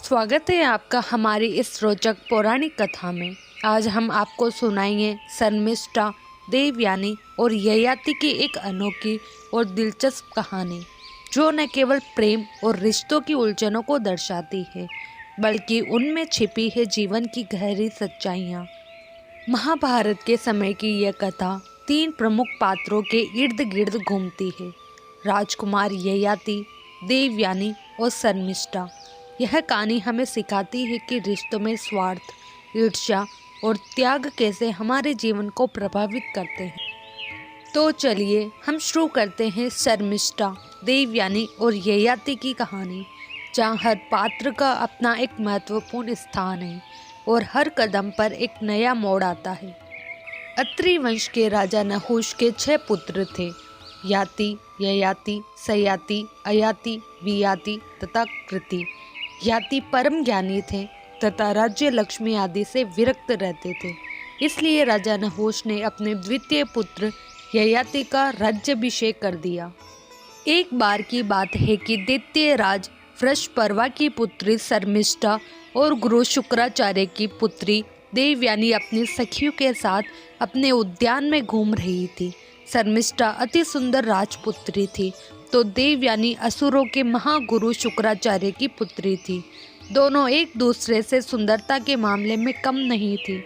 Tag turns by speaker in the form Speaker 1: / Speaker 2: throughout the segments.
Speaker 1: स्वागत है आपका हमारी इस रोचक पौराणिक कथा में। आज हम आपको सुनाएंगे शर्मिष्ठा, देवयानी और ययाति की एक अनोखी और दिलचस्प कहानी, जो न केवल प्रेम और रिश्तों की उलझनों को दर्शाती है, बल्कि उनमें छिपी है जीवन की गहरी सच्चाइयाँ। महाभारत के समय की यह कथा 3 प्रमुख पात्रों के इर्द गिर्द घूमती है: राजकुमार ययाति, देवयानी और शर्मिष्ठा। यह कहानी हमें सिखाती है कि रिश्तों में स्वार्थ, ईर्ष्या और त्याग कैसे हमारे जीवन को प्रभावित करते हैं। तो चलिए हम शुरू करते हैं शर्मिष्ठा, देवयानी और ययाति की कहानी, जहाँ हर पात्र का अपना एक महत्वपूर्ण स्थान है और हर कदम पर एक नया मोड़ आता है। अत्रि वंश के राजा नहुष के 6 पुत्र थे: याति, ययाति, सयाति, अयाति, वियाति तथा कृति। याति परम ज्ञानी थे तथा राज्य लक्ष्मी आदि से विरक्त रहते थे, इसलिए राजा नहुष ने अपने द्वितीय पुत्र ययाति का राज्याभिषेक कर दिया। एक बार की बात है कि द्वितीय राज वृषपर्वा की पुत्री शर्मिष्ठा और गुरु शुक्राचार्य की पुत्री देवयानी अपनी सखियों के साथ अपने उद्यान में घूम रही थी। शर्मिष्ठा अति सुंदर राजपुत्री थी, तो देवयानी असुरों के महागुरु शुक्राचार्य की पुत्री थी। दोनों एक दूसरे से सुंदरता के मामले में कम नहीं थी।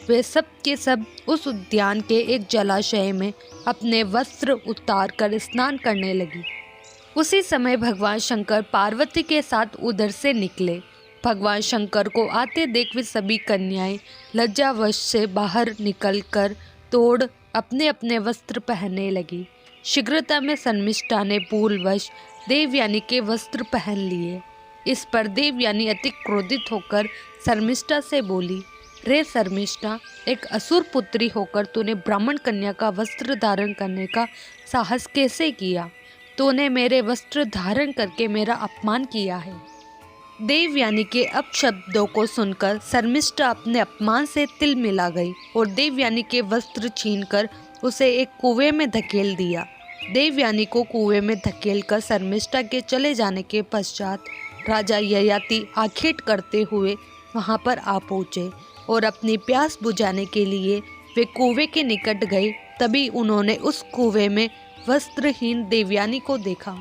Speaker 1: वे सब के सब उस उद्यान के एक जलाशय में अपने वस्त्र उतार कर स्नान करने लगी। उसी समय भगवान शंकर पार्वती के साथ उधर से निकले। भगवान शंकर को आते देख वे सभी कन्याएं लज्जावश से बाहर निकलकर तोड़ अपने अपने वस्त्र पहनने लगी। शीघ्रता में शर्मिष्ठा ने भूलवश देवयानी के वस्त्र पहन लिए। इस पर देवयानी अति क्रोधित होकर शर्मिष्ठा से बोली, रे शर्मिष्ठा, एक असुर पुत्री होकर तूने ब्राह्मण कन्या का वस्त्र धारण करने का साहस कैसे किया? तूने मेरे वस्त्र धारण करके मेरा अपमान किया है। देवयानी के अपशब्दों को सुनकर शर्मिष्ठा अपने अपमान से तिलमिला गई और देवयानी के वस्त्र छीनकर उसे एक कुएं में धकेल दिया। देवयानी को कुएं में धकेलकर शर्मिष्ठा के चले जाने के पश्चात राजा ययाति आखेट करते हुए वहां पर आ पहुँचे और अपनी प्यास बुझाने के लिए वे कुएं के निकट गए। तभी उन्होंने उस कुएं में वस्त्रहीन देवयानी को देखा।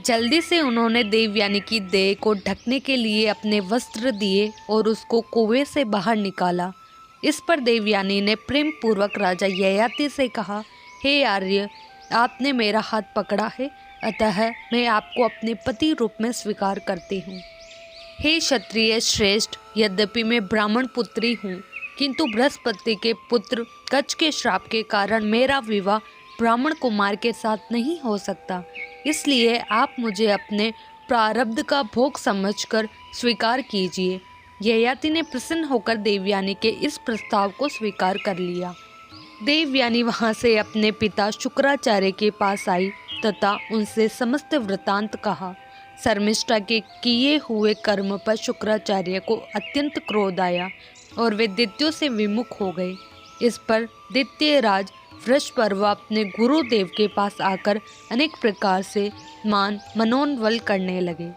Speaker 1: जल्दी से उन्होंने देवयानी की देह को ढकने के लिए अपने वस्त्र दिए और उसको कुएं से बाहर निकाला। इस पर देवयानी ने प्रेम पूर्वक राजा ययाति से कहा, हे आर्य, आपने मेरा हाथ पकड़ा है, अतः मैं आपको अपने पति रूप में स्वीकार करती हूँ। हे क्षत्रिय श्रेष्ठ, यद्यपि मैं ब्राह्मण पुत्री हूँ, किंतु बृहस्पति के पुत्र कच्छ के श्राप के कारण मेरा विवाह ब्राह्मण कुमार के साथ नहीं हो सकता, इसलिए आप मुझे अपने प्रारब्ध का भोग समझकर स्वीकार कीजिए। ययाति ने प्रसन्न होकर देवयानी के इस प्रस्ताव को स्वीकार कर लिया। देवयानी वहां से अपने पिता शुक्राचार्य के पास आई तथा उनसे समस्त वृतांत कहा। शर्मिष्ठा के किए हुए कर्म पर शुक्राचार्य को अत्यंत क्रोध आया और वे दैत्यों से विमुख हो गए। इस पर द्वितीय राज वृषपर्वा अपने गुरुदेव के पास आकर अनेक प्रकार से मनोन्वल करने लगे।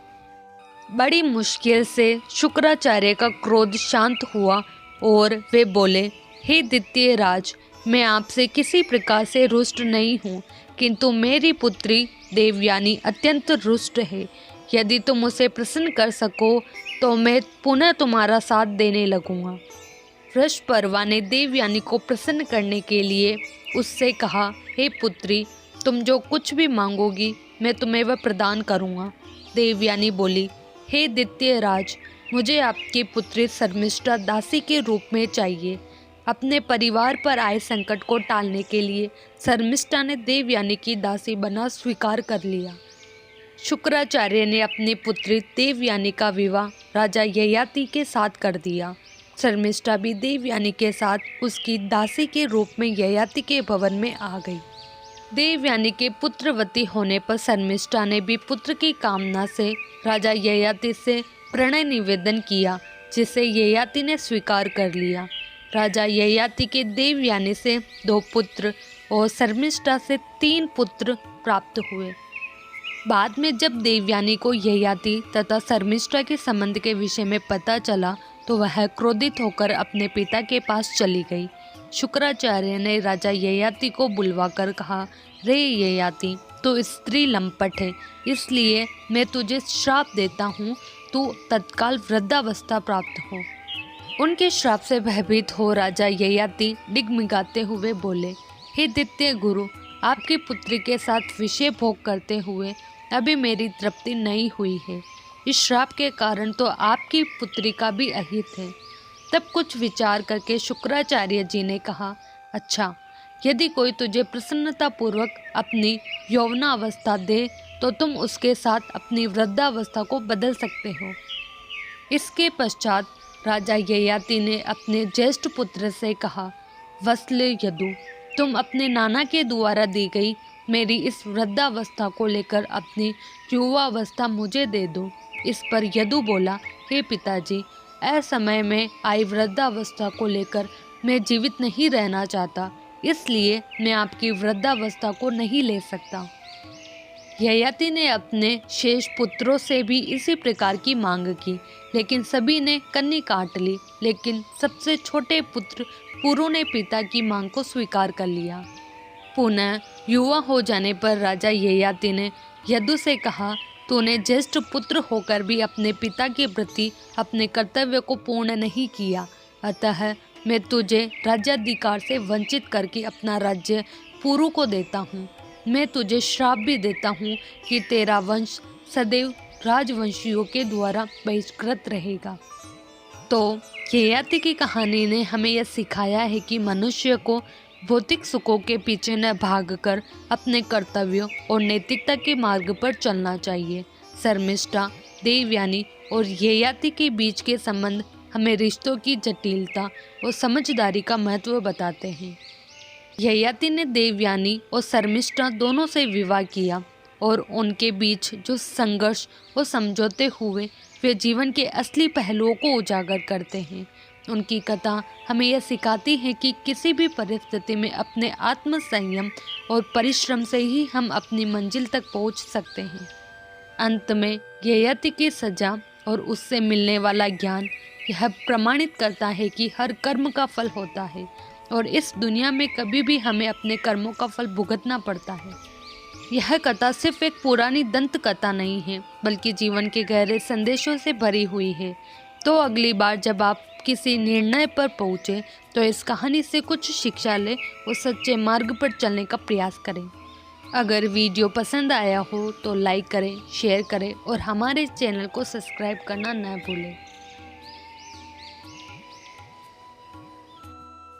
Speaker 1: बड़ी मुश्किल से शुक्राचार्य का क्रोध शांत हुआ और वे बोले, हे द्वितीय राज, मैं आपसे किसी प्रकार से रुष्ट नहीं हूँ, किंतु मेरी पुत्री देवयानी अत्यंत रुष्ट है। यदि तुम उसे प्रसन्न कर सको तो मैं पुनः तुम्हारा साथ देने लगूंगा। वृषपर्वा ने देवयानी को प्रसन्न करने के लिए उससे कहा, हे पुत्री, तुम जो कुछ भी मांगोगी मैं तुम्हें वह प्रदान करूंगा। देवयानी बोली, हे द्वितीय राज, मुझे आपकी पुत्री शर्मिष्ठा दासी के रूप में चाहिए। अपने परिवार पर आए संकट को टालने के लिए शर्मिष्ठा ने देवयानी की दासी बना स्वीकार कर लिया। शुक्राचार्य ने अपनी पुत्री देवयानी का विवाह राजा ययाति के साथ कर दिया। शर्मिष्ठा भी देवयानी के साथ उसकी दासी के रूप में ययाति के भवन में आ गई। देवयानी के पुत्रवती होने पर शर्मिष्ठा ने भी पुत्र की कामना से राजा ययाति से प्रणय निवेदन किया, जिसे ययाति ने स्वीकार कर लिया। राजा ययाति के देवयानी से 2 पुत्र और शर्मिष्ठा से 3 पुत्र प्राप्त हुए। बाद में जब देवयानी को ययाति तथा शर्मिष्ठा के संबंध के विषय में पता चला तो वह क्रोधित होकर अपने पिता के पास चली गई। शुक्राचार्य ने राजा ययाति को बुलवाकर कहा, रे ययाति, तू स्त्री लंपट है, इसलिए मैं तुझे श्राप देता हूँ, तू तत्काल वृद्धावस्था प्राप्त हो। उनके श्राप से भयभीत हो राजा ययाति डिगमिगाते हुए बोले, हे दैत्य गुरु, आपकी पुत्री के साथ विषय भोग करते हुए अभी मेरी तृप्ति नहीं हुई है। इस श्राप के कारण तो आपकी पुत्री का भी अहित है। तब कुछ विचार करके शुक्राचार्य जी ने कहा, अच्छा, यदि कोई तुझे प्रसन्नतापूर्वक अपनी यौवनावस्था दे तो तुम उसके साथ अपनी वृद्धावस्था को बदल सकते हो। इसके पश्चात राजा ययाति ने अपने ज्येष्ठ पुत्र से कहा, वत्सल यदु, तुम अपने नाना के द्वारा दी गई मेरी इस वृद्धावस्था को लेकर अपनी युवावस्था मुझे दे दो। इस पर यदु बोला, हे पिताजी, असमय में आई वृद्धावस्था को लेकर मैं जीवित नहीं रहना चाहता, इसलिए मैं आपकी वृद्धावस्था को नहीं ले सकता। ययाति ने अपने शेष पुत्रों से भी इसी प्रकार की मांग की, लेकिन सभी ने कन्नी काट ली। लेकिन सबसे छोटे पुत्र पुरु ने पिता की मांग को स्वीकार कर लिया। पुनः युवा हो जाने पर राजा ययाति ने यदु से कहा, तूने ज्येष्ठ पुत्र होकर भी अपने पिता के प्रति अपने कर्तव्य को पूर्ण नहीं किया, अतः मैं तुझे राज्याधिकार से वंचित करके अपना राज्य पुरु को देता हूँ। मैं तुझे श्राप भी देता हूँ कि तेरा वंश सदैव राजवंशियों के द्वारा बहिष्कृत रहेगा। तो ययाति की कहानी ने हमें यह सिखाया है कि मनुष्य को भौतिक सुखों के पीछे न भागकर अपने कर्तव्यों और नैतिकता के मार्ग पर चलना चाहिए। शर्मिष्ठा, देवयानी और ययाति के बीच के संबंध हमें रिश्तों की जटिलता और समझदारी का महत्व बताते हैं। ययाति ने देवयानी और शर्मिष्ठा दोनों से विवाह किया और उनके बीच जो संघर्ष और समझौते हुए वे जीवन के असली पहलुओं को उजागर करते हैं। उनकी कथा हमें यह सिखाती है कि किसी भी परिस्थिति में अपने आत्म संयम और परिश्रम से ही हम अपनी मंजिल तक पहुंच सकते हैं। अंत में ययाति की सजा और उससे मिलने वाला ज्ञान यह प्रमाणित करता है कि हर कर्म का फल होता है और इस दुनिया में कभी भी हमें अपने कर्मों का फल भुगतना पड़ता है। यह कथा सिर्फ एक पुरानी दंत कथा नहीं है, बल्कि जीवन के गहरे संदेशों से भरी हुई है। तो अगली बार जब आप किसी निर्णय पर पहुँचे तो इस कहानी से कुछ शिक्षा लें और सच्चे मार्ग पर चलने का प्रयास करें। अगर वीडियो पसंद आया हो तो लाइक करें, शेयर करें और हमारे चैनल को सब्सक्राइब करना न भूलें।